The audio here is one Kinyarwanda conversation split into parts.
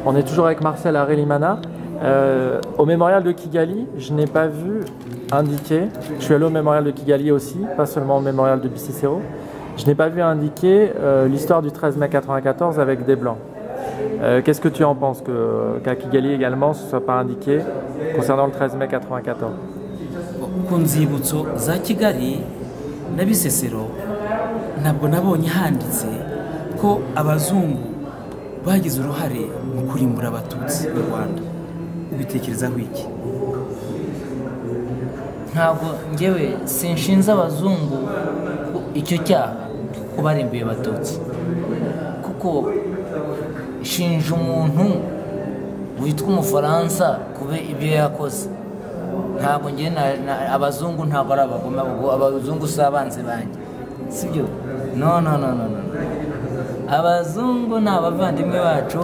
On est toujours avec Marcel Harelimana. Au mémorial de Kigali, je n'ai pas vu indiqué, je suis allé au mémorial de Kigali aussi, pas seulement au mémorial de Bisesero, je n'ai pas vu indiquer l'histoire du 13 mai 94 avec des Blancs. Qu'est-ce que tu en penses qu'à Kigali également ce ne soit pas indiqué concernant le 13 mai 94? Ku nzibutso za Kigali na Bisesero ntabwo nabonye handitse ko abazungu bagize uruhare mu kurimbura abatutsi mu Rwanda. Ubitekerezaho iki? Ntabwo ngewe sinshinze abazungu icyo cyaha ko barimbuye abatutsi, kuko shinja umuntu witwa umufaransa kube ibyo yakoze. Ntabwo ngewe abazungu ntabwo ari abagome, abazungu si abanzi banjye, sibyo? No. Abazungu ni abavandimwe bacu,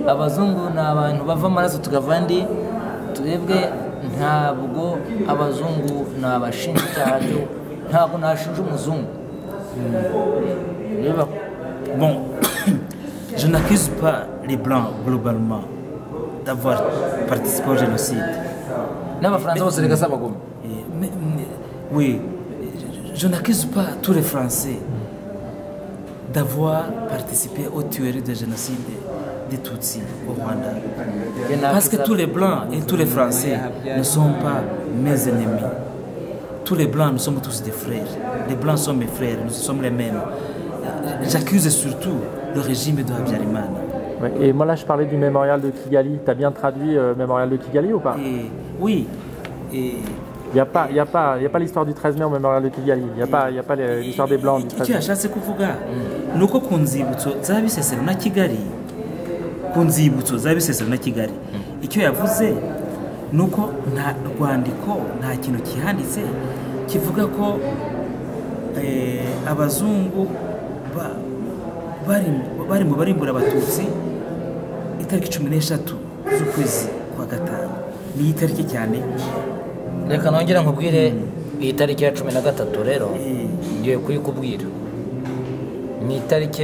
abazungu ni abantu bava amaraso tukava andi. Twebwe ntabwo abazungu ni abashinjacyaha, ntabwo nashinja umuzungu. Bon, je n'accuse pas les Blancs globalement d'avoir participé au génocide. N'abafaransa bose reka s'abagome. Oui, je n'accuse pas tous les Français d'avoir participé aux tueries de génocide des Tutsis au Rwanda. Parce que tous les Blancs et tous les Français ne sont pas mes ennemis. Tous les Blancs, nous sommes tous des frères. Les Blancs sont mes frères, nous sommes les mêmes. J'accuse surtout le régime de Habyarimana. Et moi là je parlais du mémorial de Kigali. Tu as bien traduit mémorial de Kigali ou pas? Oui. Il n'y a pas l'histoire du 13 mai au mémorial de Kigali. Il n'y a pas l'histoire des Blancs du 13 mai. Icyo yashatse kuvuga ni uko ku nzibutso za Bisesero na Kigali, ku nzibutso za Bisesero na Kigali, icyo yavuze ni uko nta rwandiko, nta kintu kihanditse kivuga ko abazungu bari mu barimbura abatutsi itariki 13 z'ukwezi kwa gatanu. Ni itariki cyane. Reka nongera nkubwire iyi tariki ya 13 rero ngiye kuyikubwira. Ni itariki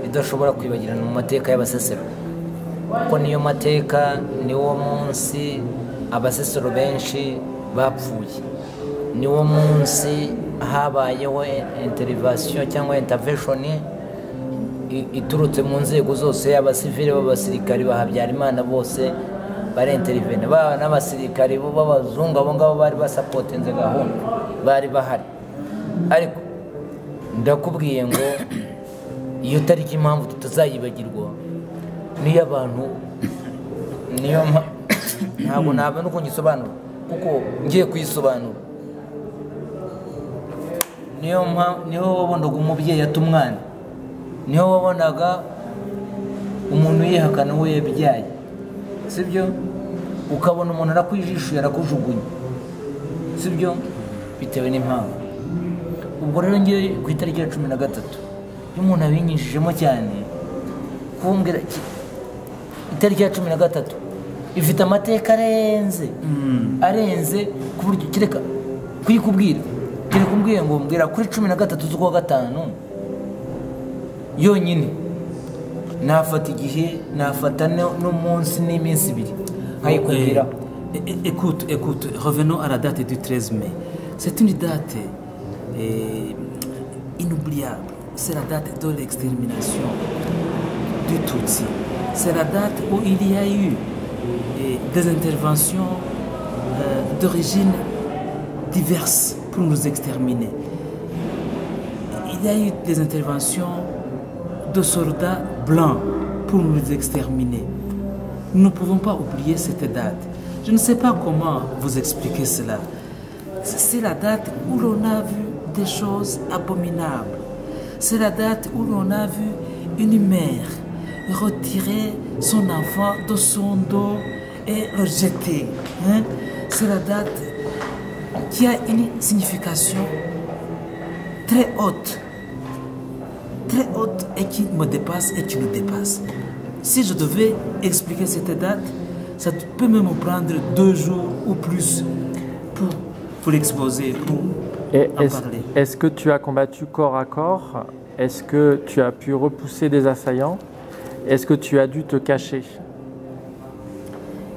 idashobora kwibagirana mu mateka y'Abasesero, kuko niyo mateka, niwo munsi Abasesero benshi bapfuye, niwo munsi habayeho intervention cyangwa intervention iturutse mu nzego zose, y'abasivile b'abasirikari ba Habyarimana bose barintervene, n'abasirikari b'abazungu abo ngabo bari basapotinze gahunda bari bahari. Ariko ndakubwiye ngo iyo tariki impamvu tutazayibagirwa niyo abantu, niyo ntabwo nabona uko ngisobanura, kuko ngiye kuyisobanura niho wabonaga umubyeyi ata umwana, niho wabonaga umuntu yihakana uwo yabyaye, sibyo? Ukabona umuntu arakwijishuye arakujugunya, sibyo? Bitewe n'impamvu. Ubwo rero ngiye ku itariki ya 13 iyo umuntu abinyishijemo cyane kumbwira itariki ya 13 ifite amateka arenze ku buryo kireka kuyikubwira, kireka umbwiye ngo mbwira kuri 13 z'ukwa gatanu yonyine nafata igihe, nafata n'umunsi n'iminsi ibiri nkayikubwira. Écoute, revenons à la date du 13 mai. C'est une date inoubliable. C'est la date de l'extermination du Tutsi. C'est la date où il y a eu des interventions d'origine diverses pour nous exterminer. Il y a eu des interventions de soldats blancs pour nous exterminer. Nous ne pouvons pas oublier cette date. Je ne sais pas comment vous expliquer cela. C'est la date où l'on a vu des choses abominables. C'est la date où l'on a vu une mère retirer son enfant de son dos et le jeter. C'est la date qui a une signification très haute et qui me dépasse et qui nous dépasse. Si je devais expliquer cette date, ça peut même me prendre 2 jours ou plus pour l'exposer, pour en parler. Est-ce que tu as combattu corps à corps? Est-ce que tu as pu repousser des assaillants? Est-ce que tu as dû te cacher?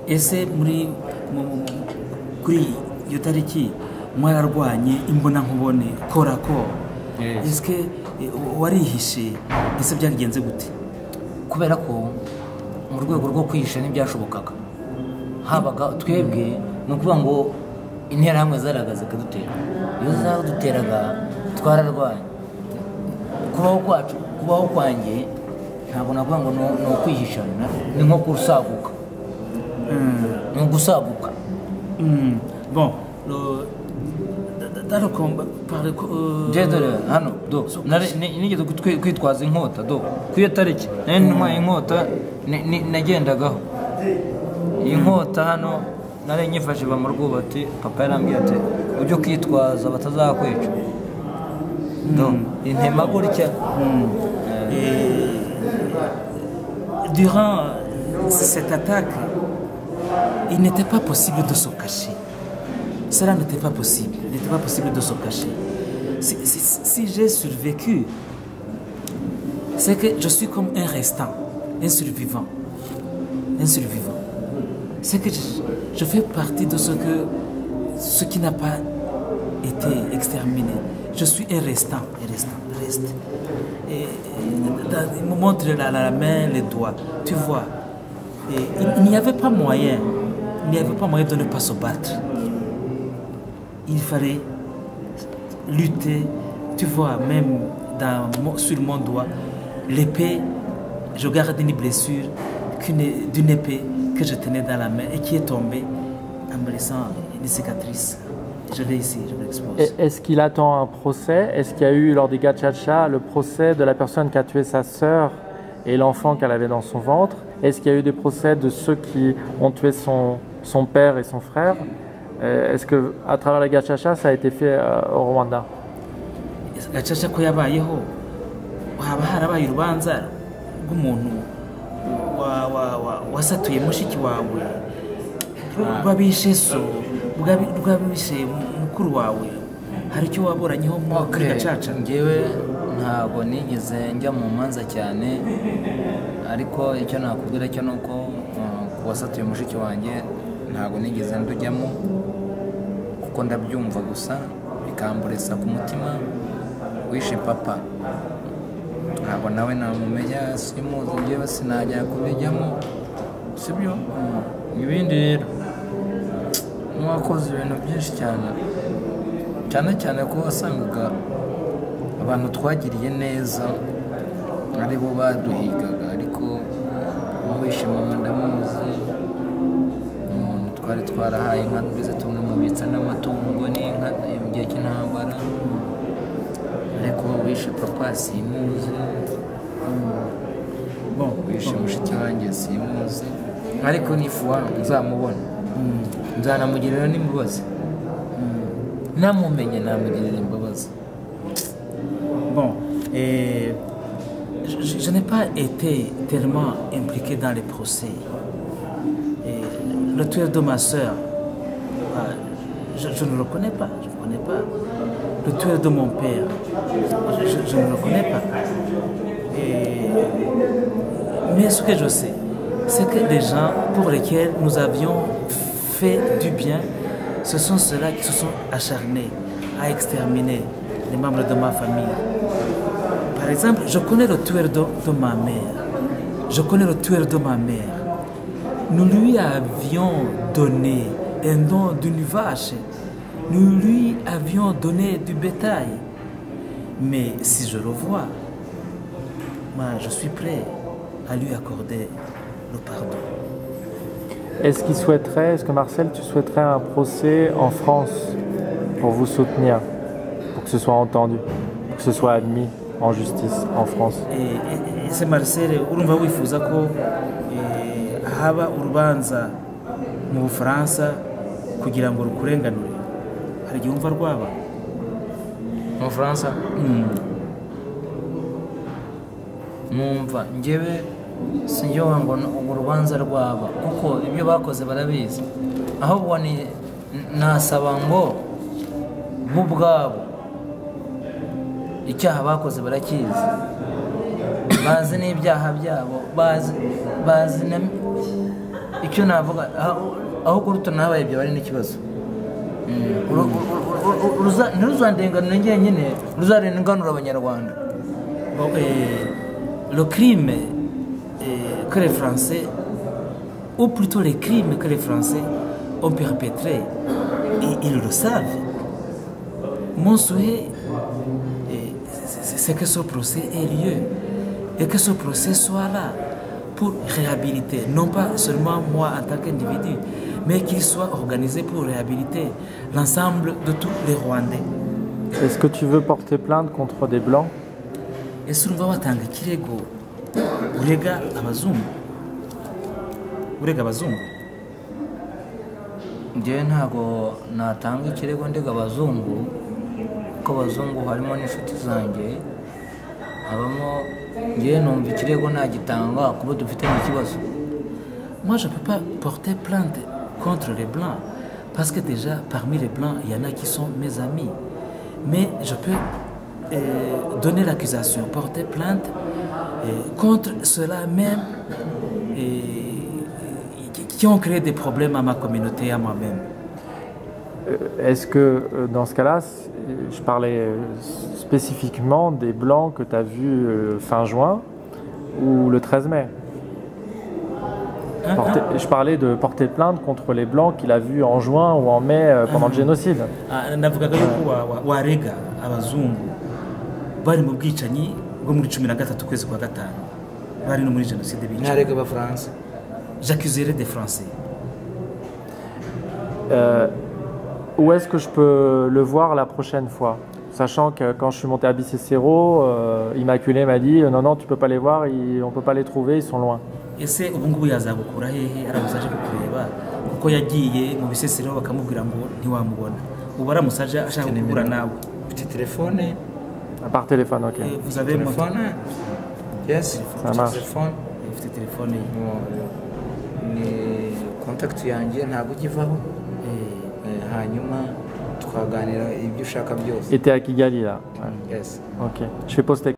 ese kuri iyo tariki mwararwanye imbona nkubone korako eske warihishe ese byagenze gute? kubera ko mu rwego rwo kwihisha ntibyashobokaga, habaga twebwe ni ukuvuga ngo interahamwe zaragaze kadutera, iyo zaduteraga twararwanye. Kubaho kwanjye ntabwo navuga ngo ni ukwihishana, ni nko gusaguka, ni ugusaguka. Bon, dans le combat, dore hano nigeze kwitwaza inkota ku iyo tariki nari ntwaye inkota nagendagaho. iyi nkota hano nari nyifashe mu rwubati, papa yarambwiye ati ujye ukitwaza batazakwica. intema gutya. Durant cette attaque, il n'était pas possible de se cacher. Cela n'était pas possible. Il n'était pas possible de se cacher. Si j'ai survécu, c'est que je suis comme un restant, un survivant. Un survivant. C'est que je fais partie de ce qui n'a pas été exterminé. Je suis un restant, reste. Et il me montre la main, les doigts, tu vois. Et il n'y avait pas moyen, de ne pas se battre. Il fallait lutter, tu vois, même sur mon doigt, l'épée, je garde une blessure d'une épée que je tenais dans la main et qui est tombée en me laissant une cicatrice. Je l'ai ici, je l'expose. Est-ce qu'il attend un procès? Est-ce qu'il y a eu lors des gachacha le procès de la personne qui a tué sa sœur et l'enfant qu'elle avait dans son ventre? Est-ce qu'il y a eu des procès de ceux qui ont tué son père et son frère? Est-ce qu'à travers la gachacha, ça a été fait au Rwanda? Gachacha ko yabayeho haba harabaye urubanza rw'umuntu wasatuye mushiki wawe, rwabishe so, rwabishe mukuru wawe, hari icyo waburanyeho muri gacaca? Ngewe ntabwo nigeze njya mu manza cyane, ariko icyo nakubwira cyo nuko ku wasatuye mushiki wanjye ntabwo nigeze ndujyamo, kuko ndabyumva gusa bikamburesa ku mutima. Wishe papa ntabwo nawe namumenya, simuzi, ngewe sinajya kubijyamo, sibyo? Ibindi rero mwakoze ibintu byinshi cyane ko wasangaga abantu twagiriye neza ari bo baduhigaga, ariko wishe mama ndamuzi, umuntu twari twarahaye inka mbese tunamubitsa n'amatungo n'inka mu gihe cy'intambara, ariko wishe papa simuzi, wishe mushiki wanjye simuzi, ariko nifuza nzamubona, nzanamugirira n'imbabazi, namumenye namugirira imbabazi. Bon, je n'ai pas été tellement impliqué dans les procès. Le tueur de ma soeur, je ne le connais pas, Le tueur de mon père, je ne le connais pas. Mais ce que je sais, c'est que les gens pour lesquels nous avions fait du bien, ce sont ceux-là qui se sont acharnés à exterminer les membres de ma famille. Par exemple, je connais le tueur de ma mère. Nous lui avions donné un don d'une vache. Nous lui avions donné du bétail. Mais si je le vois, moi, je suis prêt à lui accorder le pardon. Est-ce que Marcel, tu souhaiterais un procès en France pour vous soutenir, pour que ce soit entendu, pour que ce soit admis en justice en France? C'est Marcel, urumva wifuza ko haba urubanza mu Bufaransa kugira ngo rukurenganure? Hari igihe umva rwaba mu Bufaransa? Numva ngewe sinjye ngo urwo rubanza rwaba, kuko ibyo bakoze barabizi, ahubwo nasaba ngo bo ubwabo icyaha bakoze barakizi, bazi n'ibyaha byabo bazi icyo navuga aho kuruta nabaye ibyo bari n'ikibazo ntiruzandenganure njyenyine ruzarenganura abanyarwanda. Le crime que les Français, ou plutôt les crimes que les Français ont perpétrés, ils le savent. Mon souhait, c'est que ce procès ait lieu et que ce procès soit là pour réhabiliter, non pas seulement moi en tant qu'individu, mais qu'il soit organisé pour réhabiliter l'ensemble de tous les Rwandais. Est-ce que tu veux porter plainte contre des Blancs? Ese urumva watanga ikirego urega abazungu? Njyewe ntabwo natanga ikirego ndega abazungu, kuko abazungu harimo n'inshuti zanjye habamo. Njyewe numva ikirego nagitanga kuba dufitanye ikibazo. Moi je peux pas porter plainte contre les Blancs parce que déjà parmi les Blancs il y en a qui sont mes amis, mais je peux donner l'accusation, porter plainte contre ceux-là même qui ont créé des problèmes à ma communauté, à moi-même. Est-ce que dans ce cas-là, je parlais spécifiquement des Blancs que tu as vus fin juin ou le 13 mai? Je parlais de porter plainte contre les Blancs qu'il a vus en juin ou en mai pendant le génocide. Navugaga yuko warega abazungu bari mu bwicanyi bwo muri 13 kwezi kwa gatanu bari no muri génocide bica. Ntarega abafaransa. J'accuserai des Français. Où est-ce que je peux le voir la prochaine fois? Sachant que quand je suis monté à Bisesero, Immaculée m'a dit non, tu peux pas les voir, on peut pas les trouver, ils sont loin. Ese ubu ngubu yazagukura hehe aramusaje kukureba kuko yagiye mu Bisesero bakamubwira ngo ntiwamubona, ubu aramusaje ashaka kugura nawe. Petit téléphone. Par téléphone, ok. Vous avez mon téléphone? Yes, ça marche. Petit téléphone. Ni contact yanjye ntabwo ukivaho. Hanyuma twaganira ibyo ushaka byose. Et t'es à Kigali là? Yes. Ok. Je fais poster